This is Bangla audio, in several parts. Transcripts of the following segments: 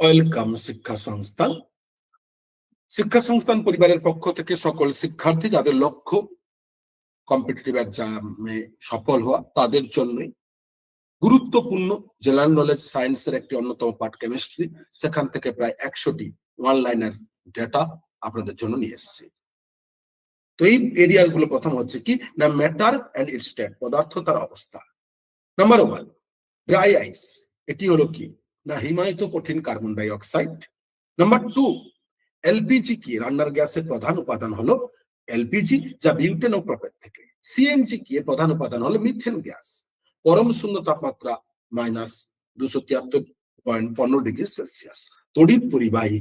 ওয়েলকাম শিক্ষা সংস্থান। শিক্ষা সংস্থান পরিবারের পক্ষ থেকে সকল শিক্ষার্থী যাদের লক্ষ্য কম্পিটিটিভ এক্সামে সফল হওয়া, তাদের জন্যই গুরুত্বপূর্ণ জেনারেল নলেজ সায়েন্সের একটি অন্যতম পার্ট কেমিস্ট্রি। সেখান থেকে প্রায় 100টি ওয়ান লাইনার ডেটা আপনাদের জন্য নিয়ে এসেছি। তো এই এরিয়াগুলো প্রথম হচ্ছে কি না, ম্যাটার অ্যান্ড ইটস স্টেট, পদার্থ তার অবস্থা। নাম্বার 1, ড্রাই আইস, এটি হলো কি না হিমায়িত কঠিন carbon die oxide. Number 2, LPG কি, রান্নার গ্যাসের প্রধান উপাদান হলো এলপিজি, যা বিউটেন ও প্রপেন থেকে। সিএনজি কি, এর প্রধান উপাদান হলো মিথেন গ্যাস। পরম শূন্য তাপমাত্রা -273.15°C। তড়িৎ পরিবাহী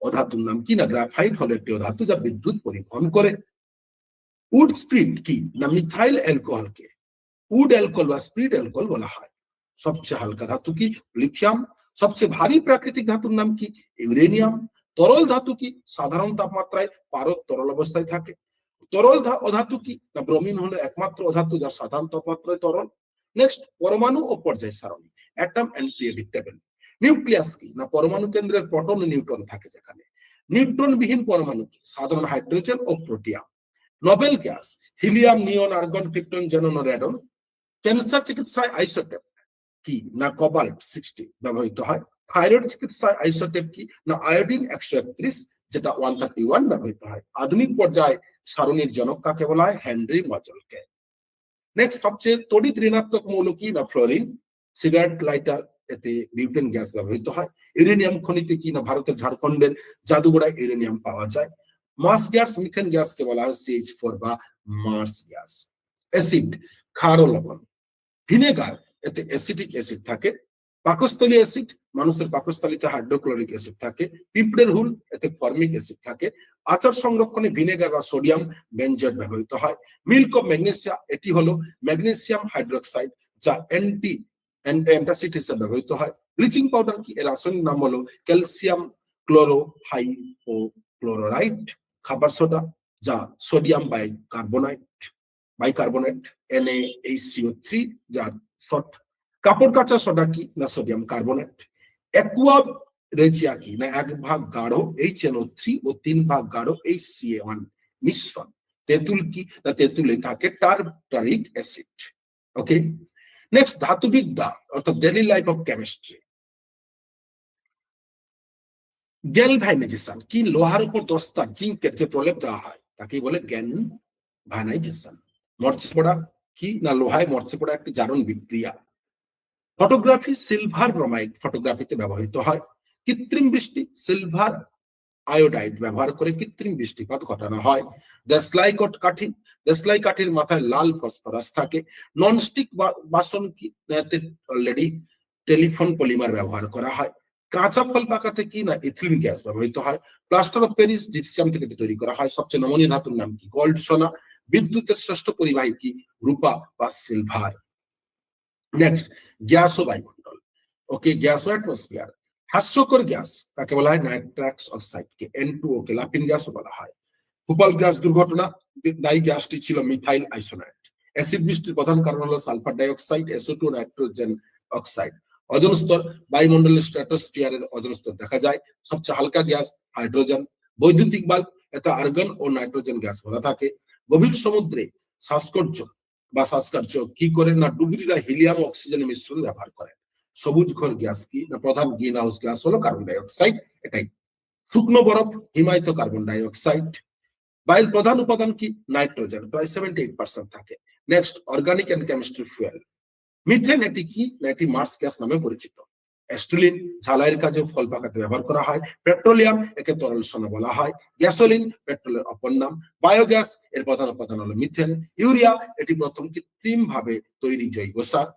অধাতুর নাম কি না গ্রাফাইট হলো একটি অধাতু যা বিদ্যুৎ পরিবহন করে। উড স্প্রিট কি না মিথাইল অ্যালকোহলকে উড অ্যালকোহল বা স্প্রিট অ্যালকোহল বলা হয়। সবচেয়ে হালকা ধাতু কি, লিথিয়াম। সবচেয়ে ভারী প্রাকৃতিক ধাতুর নাম কি, ইউরেনিয়াম। তরল ধাতু কি, সাধারণ তাপমাত্রায় পারদ তরল অবস্থায় থাকে। তরল অধাতু কি না ব্রোমিন হলো একমাত্র অধাতু যা সাধারণ তাপমাত্রায় তরল। নেক্সট, পরমাণু ও পর্যায় সারণী, atom and periodic table. Nucleus কি না পরমাণু কেন্দ্রের প্রোটন ও নিউট্রন থাকে যেখানে। নিউট্রন বিহীন পরমাণু কি, সাধারণ হাইড্রোজেন ও প্রোটিয়াম। নোবেল গ্যাস, হিলিয়াম, নিয়ন, আর্গন, ক্রিপ্টন, জেনন ও রেডন। ক্যান্সার চিকিৎসায় আইসোটেপ কি না কোবাল্ট 60 ব্যবহৃত হয়। থাইরয়েড চিকিৎসায় আইসোটেপ কি না আয়োডিন 131, যেটা 131 ব্যবহৃত হয়। আধুনিক পর্যায়ে সারণীর জনক কাকে বলা হয়, হেনরি মজেলকে। নেক্সট, সবচেয়ে তড়িৎ ঋণাত্মক মৌল কি না ফ্লোরিন। সিগারেট লাইটার, এতে বিউটেন গ্যাস ব্যবহৃত হয়। ইউরেনিয়াম খনিতে কি না ভারতের ঝাড়খণ্ডের জাদুগোড়ায় ইউরেনিয়াম পাওয়া যায়। মার্স গ্যাস, মিথেন গ্যাসকে বলা হয় CH4 বা মার্স গ্যাস। অ্যাসিড, ক্ষার ও লবণ। ভিনেগার, এতে অ্যাসিটিক অ্যাসিড থাকে। পাকস্থলী অ্যাসিড, মানুষের পাকস্থলীতে হাইড্রোক্লোরিক অ্যাসিড থাকে। পিঁপড়ের হুল, এতে ফর্মিক অ্যাসিড থাকে। আচার সংরক্ষণে ভিনেগার বা সোডিয়াম বেনজয়েড ব্যবহৃত হয়। মিল্ক অফ ম্যাগনেসিয়া, এটি হলো ম্যাগনেসিয়াম হাইড্রোক্সাইড যা অ্যান্টাসিড হিসেবে ব্যবহৃত হয়। ব্লিচিং পাউডার কি, এর রাসায়নিক নাম হলো ক্যালসিয়াম ক্লোরোহাইপোক্লোরাইড। খাবার সোডা, যা সোডিয়াম বাইকার্বনেট NaHCO3 যার শর্ট। কাপড় কাঁচা সোডা কি না সোডিয়াম কার্বনেট। অ্যাকুয়া রেজিয়া কি না 1 ভাগ গাঢ় HNO3 ও 3 ভাগ গাঢ় HCl মিশ্রণ। তেঁতুল কি না তেঁতুলে থাকে টার্টারিক অ্যাসিড। ওকে, নেক্সট, ধাতুবিদ্যা অর্থাৎ daily life of chemistry. Galvanisation কি, লোহার উপর দস্তার জিঙ্কের যে প্রলেপ দেওয়া হয় তাকে বলে গ্যালভানাইজেশন। মরচে পড়া কি না লোহায় মরচে পড়া একটি জারণ বিক্রিয়া। ফটোগ্রাফি, সিলভার ব্রোমাইড ফটোগ্রাফিতে ব্যবহৃত হয়। কৃত্রিম বৃষ্টি, সিলভার আয়োডাইড ব্যবহার করে কৃত্রিম বৃষ্টিপাত ঘটানো হয়। দেশলাই কাঠির মাথায় লাল ফসফরাস থাকে। ননস্টিক বাসন কি, অলরেডি টেলিফোন পলিমার ব্যবহার করা হয়। কাঁচা ফল পাকাতে কি না ইথিলিন গ্যাস ব্যবহৃত হয়। প্লাস্টার অফ প্যারিস জিপসাম থেকে তৈরি করা হয়। সবচেয়ে নমনীয় ধাতুর নাম কি, গোল্ড সোনা। বিদ্যুতের শ্রেষ্ঠ পরিবাহী কি, রূপা বা সিলভার। নেক্সট, গ্যাস ও বায়ুমণ্ডল। ওকে, গ্যাস ও অ্যাটমসফিয়ার। হাস্যকর গ্যাস কাকে বলা হয়, নাইট্রাক্স অক্সাইডকে। N2O কে লাফিং গ্যাসও বলা হয়। ভোপাল গ্যাস দুর্ঘটনা দায়ী গ্যাসটি ছিল মিথাইল আইসোনাইট। অ্যাসিড বৃষ্টির প্রধান কারণ হলো sulphur dioxide, SO2, nitrogen oxide. Ozone স্তর, বায়ুমণ্ডলের স্ট্র্যাটোস্ফিয়ারের ওজোন স্তর দেখা যায়। সবচেয়ে হালকা গ্যাস হাইড্রোজেন। বৈদ্যুতিক বাল্ব, এতে আর্গন ও নাইট্রোজেন গ্যাস ভরা থাকে। গভীর সমুদ্রে শ্বাসকর্য কি করে না ডুবুরিরা হিলিয়াম ও অক্সিজেনের মিশ্রণ ব্যবহার করে। সবুজ ঘর গ্যাস কি না প্রধান গ্রিন হাউস গ্যাস হলো কার্বন ডাই অক্সাইড, এটাই। শুকনো বরফ, হিমায়িত কার্বন ডাই অক্সাইড। বায়ুর প্রধান উপাদান কি, নাইট্রোজেন, প্রায় 78% থাকে। Next, organic and chemistry fuel. Methane, এটি কি না এটি মার্স গ্যাস নামে পরিচিত। অ্যাস্ট্রোলিন, ঝালাইয়ের কাজে ফল পাকাতে ব্যবহার করা হয়। পেট্রোলিয়াম, একে তরল সোনা বলা হয়। গ্যাসোলিন, পেট্রোলের অপর নাম। বায়োগ্যাস, এর প্রধান উপাদান হলো মিথেন। ইউরিয়া, এটি প্রথম কৃত্রিম ভাবে তৈরি জৈব সার।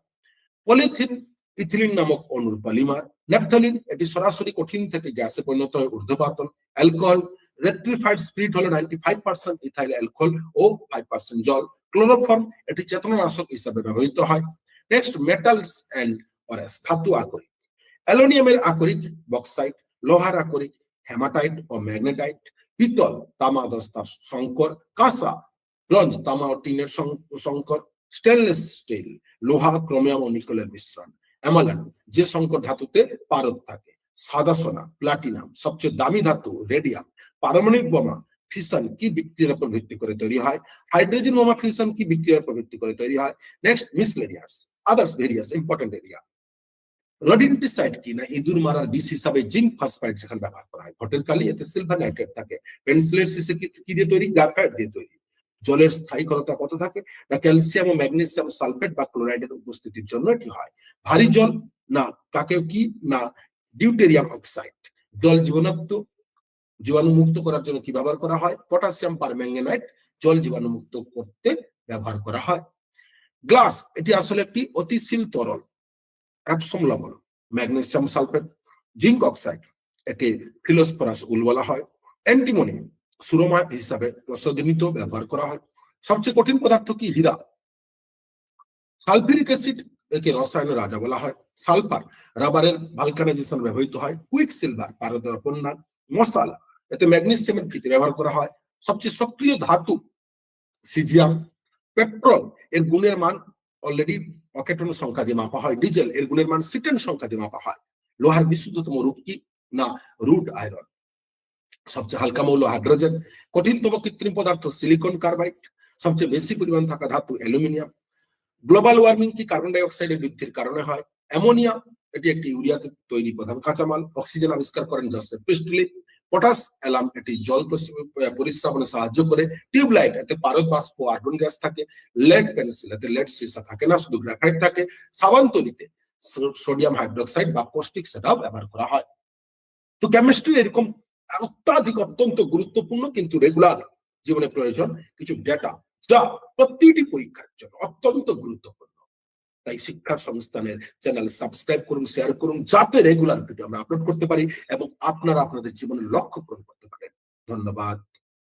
পলিথিন, ইথিলিন নামক অণুর পলিমার। ন্যাপথলিন, এটি সরাসরি কঠিন থেকে গ্যাসে পরিণত হয় ঊর্ধ্বপাতন। অ্যালকোহল, রেট্রিফাইড স্পিরিট হলো 95% ইথাইল অ্যালকোহল ও 5% জল। ক্লোরোফর্ম, এটি চেতনানাশক হিসাবে ব্যবহৃত হয়। নেক্সট, মেটালস এন্ড অরেস, ধাতু আকরিক। অ্যালুমিনিয়ামের আকরিক বক্সাইট, লোহার আকরিক হেমাটাইট ও ম্যাগনেটাইট। পিতল, তামা দস্তার সংকর। কাঁসা, ব্রোঞ্জ, তামা ও টিনের সংকর। স্টেনলেস স্টিল, লোহা, ক্রোমিয়াম ও নিকেলের মিশ্রণ। অ্যামালান, যে সংকর ধাতুতে পারদ থাকে। সাদা সোনা, প্লাটিনাম, সবচেয়ে দামি ধাতু রেডিয়াম, পারমাণবিক বোমা ফিশন কি বিক্রিয়ার উপর ভিত্তি করে তৈরি হয়, হাইড্রোজেন বোমা ফিশন কি বিক্রিয়ার উপর ভিত্তি করে তৈরি হয়। Next miscellaneous others various important area. Rodenticide কি না ইঁদুর মারার বিষ হিসাবে জিঙ্ক ফসফাইড যেখানে ব্যবহার করা হয়। ভটের কালি এতে সিলভার নাইট্রেট থাকে। পেন্সিলের শিশে কি দিয়ে তৈরি, গ্রাফাইট দিয়ে তৈরি। জলের স্থায়ী ঘনতা কত থাকে, না ক্যালসিয়াম ও ম্যাগনেসিয়াম সালফেট বা ক্লোরাইডের উপস্থিতির জন্য এটি হয়। ভারী জল না তাকে কি না ডিউটেরিয়াম অক্সাইড। জল জীবাণুমুক্ত করার জন্য কি ব্যবহার করা হয়, পটাশিয়াম পারম্যাঙ্গানেট জল জীবাণুমুক্ত করতে ব্যবহার করা হয়। গ্লাস এটি আসলে একটি অতিশীল তরল। অ্যাপসম লবণ, ম্যাগনেসিয়াম সালফেট, জিঙ্ক অক্সাইড একে ফিলোসফরাস উল বলা হয়। অ্যান্টিমনি সুরমা হিসাবে প্রসাধনিত ব্যবহার করা হয়। সবচেয়ে কঠিন পদার্থ কি, হীরা। সালফিউরিক অ্যাসিড একে রসায়নের রাজা বলা হয়। সালফার রাবারের ভালকানাইজেশন ব্যবহৃত হয়। Quick silver পারদের অপন্যাস। মশালা এতে ম্যাগনেসিয়ামের ভিত্তি ব্যবহার করা হয়। সবচেয়ে সক্রিয় ধাতু সিজিয়াম। পেট্রোল এর গুণের মান অলরেডি অকেটন সংখ্যা দিয়ে মাপা হয়। ডিজেল এর গুণের মান সিটেন সংখ্যা দিয়ে মাপা হয়। লোহার বিশুদ্ধতম রূপ কি, না রুট আয়রন। সবচেয়ে হালকা মৌল হাইড্রোজেন। কঠিনতম কৃত্রিম পদার্থ সিলিকন কার্বাইড। সবচেয়ে বেশি পরিমাণ থাকা ধাতু অ্যালুমিনিয়াম। গ্লোবাল ওয়ার্মিং কি কার্বন ডাই অক্সাইডের বৃদ্ধির কারণে হয়। অ্যামোনিয়া এটি একটি ইউরিয়াতে তৈরি প্রধান কাঁচামাল। অক্সিজেন আবিষ্কার করেন জোসেফ প্রিস্টলি। পটাশ অ্যালাম এটি জল পরিস্রাবনে সাহায্য করে। টিউবলাইট এতে পারদ বাষ্প আর্গন গ্যাস থাকে। লেড পেন্সিল এতে লেড সীসা থাকে না, শুধু গ্রাফাইট থাকে। সাবান তৈরিতে সোডিয়াম হাইড্রোক্সাইড বা কস্টিক সোডা ব্যবহার করা হয়। তো কেমিস্ট্রি এরকম অত্যন্ত গুরুত্বপূর্ণ কিন্তু রেগুলার জীবনে প্রয়োজন কিছু ডেটা, যা প্রতিটি পরীক্ষার জন্য অত্যন্ত গুরুত্বপূর্ণ। তাই শিক্ষা সংস্থানের চ্যানেল সাবস্ক্রাইব করুন, শেয়ার করুন, যাতে রেগুলার ভিডিও আমরা আপলোড করতে পারি এবং আপনারা আপনাদের জীবনের লক্ষ্য পূরণ করতে পারেন। ধন্যবাদ।